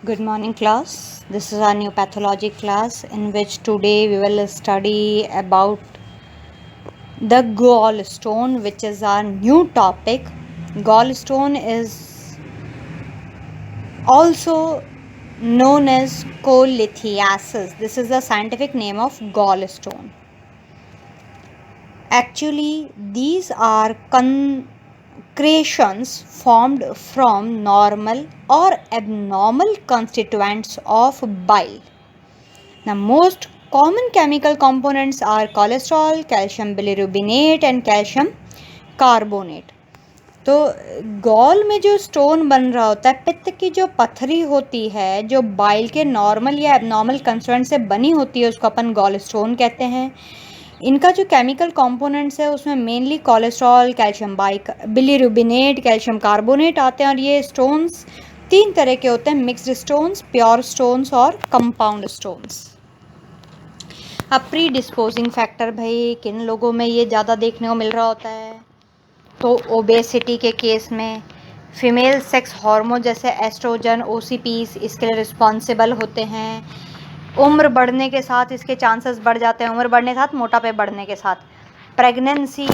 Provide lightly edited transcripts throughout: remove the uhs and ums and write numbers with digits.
Good morning, class. This is our new pathology class in which today we will study about the gallstone, which is our new topic. Gallstone is also known as cholithiasis. This is the scientific name of gallstone. Actually, these are concretions formed from normal or abnormal constituents of bile. The most common chemical components are cholesterol, calcium bilirubinate and calcium carbonate. तो gall में जो stone बन रहा होता है, पित्त की जो पथरी होती है, जो बाइल के नॉर्मल या एबनॉर्मल कंस्टिट्यूएंट से बनी होती है, उसको अपन गॉल स्टोन कहते हैं। इनका जो केमिकल कंपोनेंट्स है उसमें mainly cholesterol, calcium bilirubinate, calcium carbonate आते हैं। और ये स्टोन्स 3 तरह के होते हैं, मिक्स्ड स्टोन्स, प्योर स्टोन्स और कंपाउंड स्टोन्स। अब प्री डिस्पोजिंग फैक्टर भाई किन लोगों में ये ज़्यादा देखने को मिल रहा होता है, तो ओबेसिटी के केस में फीमेल सेक्स हार्मोन जैसे एस्ट्रोजन, ओसीपीस इसके लिए रिस्पॉन्सिबल होते हैं। उम्र बढ़ने के साथ इसके चांसेस बढ़ जाते हैं, उम्र बढ़ने के साथ, मोटापे बढ़ने के साथ। प्रेगनेंसी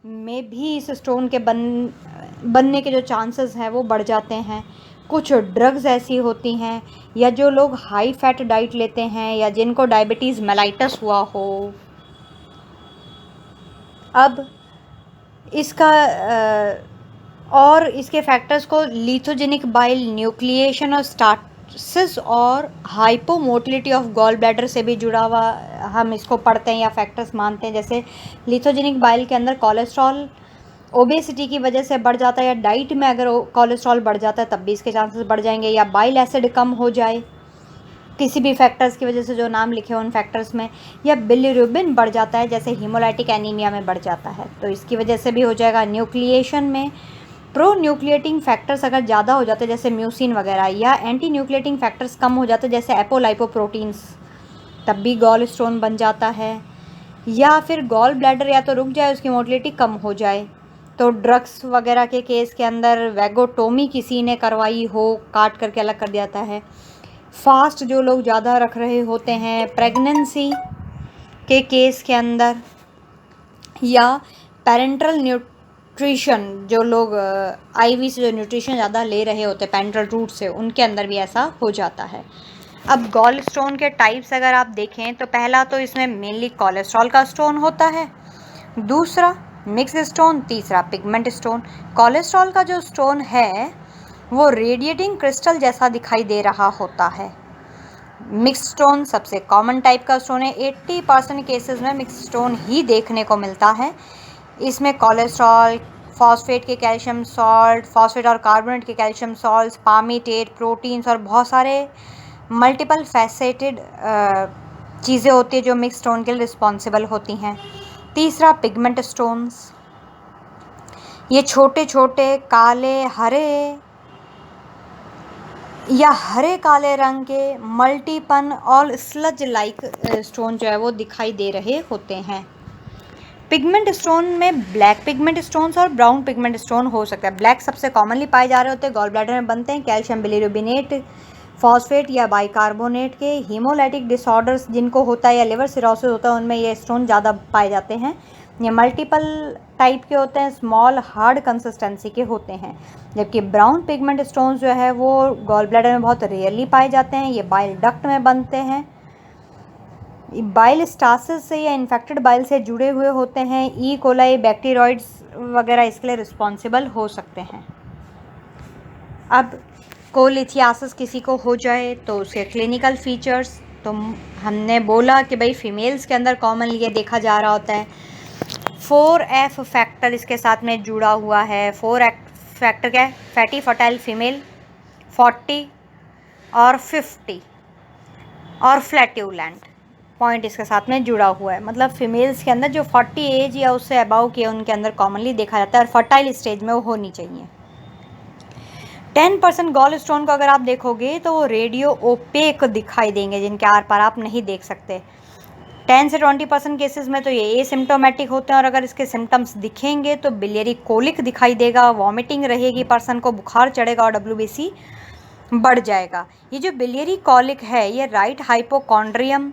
में भी इस स्टोन के बनने के जो चांसेस हैं वो बढ़ जाते हैं। कुछ ड्रग्स ऐसी होती हैं, या जो लोग हाई फैट डाइट लेते हैं, या जिनको डायबिटीज़ मेलाइटस हुआ हो। अब इसका और इसके फैक्टर्स को लिथोजेनिक बाइल, न्यूक्लिएशन और स्टासिस और हाइपोमोटिलिटी ऑफ गॉल ब्लैडर से भी जुड़ा हुआ हम इसको पढ़ते हैं या फैक्टर्स मानते हैं। जैसे लिथोजेनिक बाइल के अंदर कोलेस्ट्रॉल ओबेसिटी की वजह से बढ़ जाता है, या डाइट में अगर कोलेस्ट्रॉल बढ़ जाता है तब भी इसके चांसेस बढ़ जाएंगे, या बाइल एसिड कम हो जाए किसी भी फैक्टर्स की वजह से जो नाम लिखे उन फैक्टर्स में, या बिलिरुबिन बढ़ जाता है जैसे हीमोलाइटिक एनीमिया में बढ़ जाता है तो इसकी वजह से भी हो जाएगा। न्यूक्लिएशन में प्रो न्यूक्लिएटिंग फैक्टर्स अगर ज़्यादा हो जाते हैं जैसे म्यूसिन वगैरह, या एंटी न्यूक्लिएटिंग फैक्टर्स कम हो जाते हैं जैसे एपोलाइपोप्रोटीन्स, तब भी गॉल स्टोन बन जाता है। या फिर गॉल ब्लैडर या तो रुक जाए, उसकी मोटिलिटी कम हो जाए। तो ड्रग्स वगैरह के केस के अंदर वैगोटोमी किसी ने करवाई हो, काट करके अलग कर दिया जाता है। फास्ट जो लोग ज़्यादा रख रहे होते हैं प्रेगनेंसी के केस के अंदर, या पेरेंटल न्यूट्रिशन जो लोग आईवी से जो न्यूट्रिशन ज़्यादा ले रहे होते हैं पेरेंटल रूट से, उनके अंदर भी ऐसा हो जाता है। अब गॉल स्टोन के टाइप्स अगर आप देखें तो पहला तो इसमें मेनली कोलेस्ट्रॉल का स्टोन होता है, दूसरा मिक्स स्टोन, तीसरा पिगमेंट स्टोन। कोलेस्ट्रॉल का जो स्टोन है वो रेडिएटिंग क्रिस्टल जैसा दिखाई दे रहा होता है। मिक्स स्टोन सबसे कॉमन टाइप का स्टोन है, 80% केसेस में मिक्स स्टोन ही देखने को मिलता है। इसमें कोलेस्ट्रॉल, फॉस्फेट के कैल्शियम सॉल्ट, फॉस्फेट और कार्बोनेट के कैल्शियम सॉल्ट्स, पामीटेट, प्रोटीन्स और बहुत सारे मल्टीपल फैसेटेड चीज़ें होती है जो मिक्स स्टोन के लिए रिस्पॉन्सिबल होती हैं। तीसरा पिगमेंट स्टोन्स, ये छोटे छोटे काले, हरे या हरे काले रंग के मल्टीपन और स्लज लाइक स्टोन जो है वो दिखाई दे रहे होते हैं। पिगमेंट स्टोन में ब्लैक पिगमेंट स्टोन्स और ब्राउन पिगमेंट स्टोन हो सकता है। ब्लैक सबसे कॉमनली पाए जा रहे होते हैं, गॉल ब्लैडर में बनते हैं, कैल्शियम बिलिरुबिनेट, फॉस्फेट या बाइकार्बोनेट के। हीमोलाइटिक डिसऑर्डर्स जिनको होता है या लिवर सिरोसिस होता है उनमें ये स्टोन ज़्यादा पाए जाते हैं। ये मल्टीपल टाइप के होते हैं, स्मॉल हार्ड कंसिस्टेंसी के होते हैं। जबकि ब्राउन पिगमेंट स्टोन्स जो है वो गॉल ब्लैडर में बहुत रेयरली पाए जाते हैं, ये बाइल डक्ट में बनते हैं, बाइल स्टासिस से या इन्फेक्टेड बाइल से जुड़े हुए होते हैं। ई कोलाई, बैक्टीरियोइड्स वगैरह इसके लिए रिस्पॉन्सिबल हो सकते हैं। अब कोलिथियासिस किसी को हो जाए तो उसके क्लिनिकल फीचर्स, तो हमने बोला कि भाई फीमेल्स के अंदर कॉमनली ये देखा जा रहा होता है। 4F फैक्टर इसके साथ में जुड़ा हुआ है। 4F फैक्टर क्या है? फैटी फर्टाइल फीमेल, 40 और 50 और फ्लैट्यूलेंट पॉइंट इसके साथ में जुड़ा हुआ है। मतलब फीमेल्स के अंदर जो 40 एज या उससे अबाव के उनके अंदर कॉमनली देखा जाता है, और फर्टाइल स्टेज में वो होनी चाहिए। 10% गॉल स्टोन को अगर आप देखोगे तो वो रेडियो ओपेक दिखाई देंगे, जिनके आर पार आप नहीं देख सकते। 10 से 20% केसेस में तो ये एसिम्प्टोमेटिक होते हैं, और अगर इसके सिम्टम्स दिखेंगे तो बिलियरी कोलिक दिखाई देगा, वॉमिटिंग रहेगी, पर्सन को बुखार चढ़ेगा और WBC बढ़ जाएगा। ये जो बिलियरी कॉलिक है ये राइट हाइपोकॉन्ड्रियम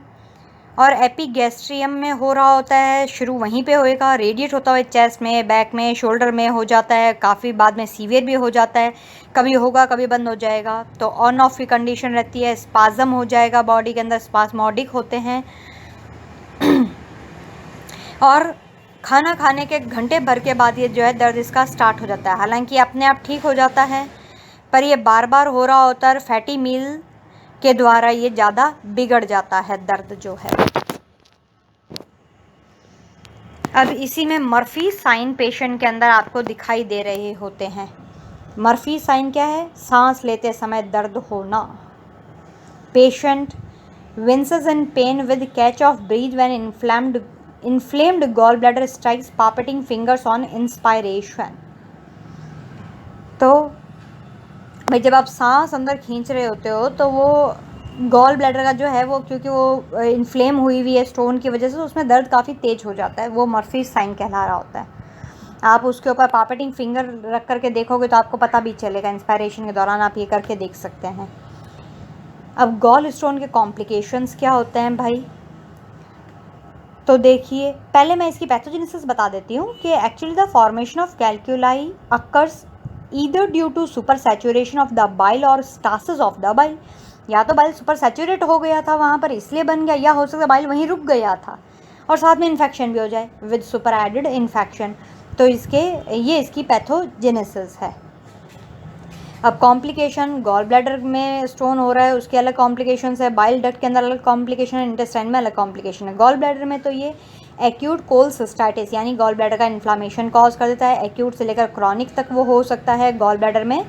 और एपिगैस्ट्रियम में हो रहा होता है, शुरू वहीं पे होएगा, रेडिएट होता है चेस्ट में, बैक में, शोल्डर में हो जाता है, काफ़ी बाद में सीवियर भी हो जाता है, कभी होगा कभी बंद हो जाएगा। तो ऑन ऑफ की कंडीशन रहती है, स्पाज्म हो जाएगा बॉडी के अंदर, स्पास्मोडिक होते हैं और खाना खाने के घंटे भर के बाद ये जो है दर्द इसका स्टार्ट हो जाता है। हालांकि अपने आप ठीक हो जाता है, पर ये बार बार हो रहा होता है, फैटी मील के द्वारा ये ज़्यादा बिगड़ जाता है दर्द जो है। अब इसी में मर्फी साइन पेशेंट के अंदर आपको दिखाई दे रहे होते हैं। मर्फी साइन क्या है? सांस लेते समय दर्द होना। Patient winces in pain with catch of breath when inflamed gallbladder strikes palpating fingers on inspiration। तो भाई जब आप सांस अंदर खींच रहे होते हो तो वो गॉल ब्लैडर का जो है वो, क्योंकि वो इन्फ्लेम हुई हुई है स्टोन की वजह से, तो उसमें दर्द काफ़ी तेज हो जाता है, वो मर्फी साइन कहला रहा होता है। आप उसके ऊपर पापेटिंग फिंगर रख करके देखोगे तो आपको पता भी चलेगा, इंस्पायरेशन के दौरान आप ये करके देख सकते हैं। अब गॉल स्टोन के कॉम्प्लिकेशंस क्या होते हैं भाई? तो देखिए, पहले मैं इसकी पैथोजेनेसिस बता देती हूँ कि actually the formation of calculi occurs either due to super saturation of the bile और स्टासिस ऑफ द बाइल। या तो बाइल सुपर सैचुरेट हो गया था वहाँ पर इसलिए बन गया, या हो सकता है बाइल वहीं रुक गया था और साथ में इन्फेक्शन भी हो जाए विद सुपर एडेड इन्फेक्शन। तो इसकी पैथोजेनेसिस है। अब कॉम्प्लिकेशन, गॉल ब्लैडर में स्टोन हो रहा है उसके अलग कॉम्प्लिकेशंस है, बाइल डक्ट के अंदर अलग कॉम्प्लिकेशन है, इंटेस्टाइन में अलग कॉम्प्लिकेशन है। गॉल ब्लैडर में तो ये एक्यूट कोलसिस्टाइटिस यानी गॉल ब्लैडर का इन्फ्लामेशन कॉज कर देता है, एक्यूट से लेकर क्रॉनिक तक वो हो सकता है। गॉल ब्लैडर में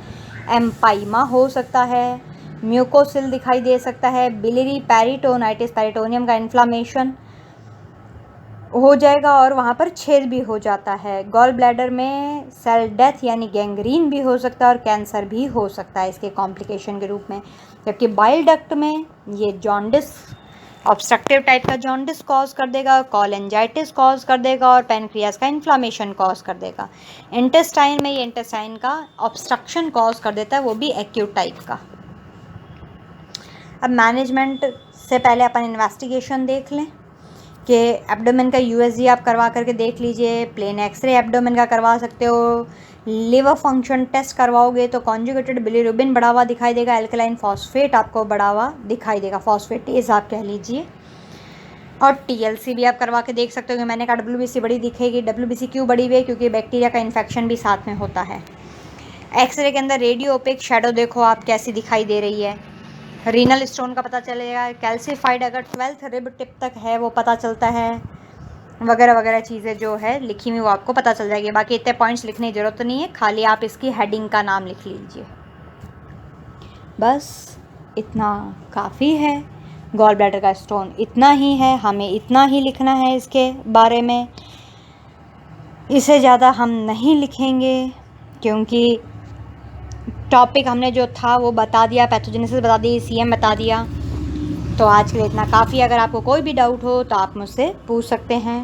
एम्पाइमा हो सकता है, म्यूकोसिल दिखाई दे सकता है, बिलियरी पेरिटोनाइटिस, पेरिटोनियम का इन्फ्लामेशन हो जाएगा और वहाँ पर छेद भी हो जाता है। गॉल ब्लैडर में सेल डेथ यानी गैंग्रीन भी हो सकता है और कैंसर भी हो सकता है इसके कॉम्प्लिकेशन के रूप में। जबकि बाइल डक्ट में ये जॉन्डिस, ऑब्स्ट्रक्टिव टाइप का जॉन्डिस कॉज कर देगा, कोलेंजाइटिस कॉज कर देगा और पैनक्रियास का इन्फ्लामेशन कॉज कर देगा। इंटेस्टाइन में ये इंटेस्टाइन का ऑब्स्ट्रक्शन कॉज कर देता है, वो भी एक्यूट टाइप का। अब मैनेजमेंट से पहले अपन इन्वेस्टिगेशन देख लें कि एब्डोमेन का यूएसजी आप करवा करके देख लीजिए, प्लेन एक्सरे एब्डोमेन का करवा सकते हो, लिवर फंक्शन टेस्ट करवाओगे तो कॉन्जुगेटेड बिलीरुबिन बढ़ा हुआ दिखाई देगा, एल्कलाइन फॉस्फेट आपको बढ़ा हुआ दिखाई देगा, फॉस्फेटेज आप कह लीजिए। और टीएलसी भी आप करवा के देख सकते हो कि मैंने कहा डब्ल्यूबीसी बड़ी दिखेगी। डब्ल्यूबीसी क्यों बड़ी हुई है? क्योंकि बैक्टीरिया का इन्फेक्शन भी साथ में होता है। एक्सरे के अंदर रेडियो ओपेक शेडो देखो आप कैसी दिखाई दे रही है। रीनल स्टोन का पता चलेगा, कैल्सीफाइड अगर 12th रिब टिप तक है वो पता चलता है, वगैरह वगैरह चीज़ें जो है लिखी हुई वो आपको पता चल जाएगी। बाकी इतने पॉइंट्स लिखने की ज़रूरत नहीं है, खाली आप इसकी हेडिंग का नाम लिख लीजिए, बस इतना काफ़ी है। गॉल ब्लैडर का स्टोन इतना ही है, हमें इतना ही लिखना है इसके बारे में, इससे ज़्यादा हम नहीं लिखेंगे क्योंकि टॉपिक हमने जो था वो बता दिया, पैथोजेनेसिस बता दी, सीएम बता दिया। तो आज के लिए इतना काफ़ी। अगर आपको कोई भी डाउट हो तो आप मुझसे पूछ सकते हैं।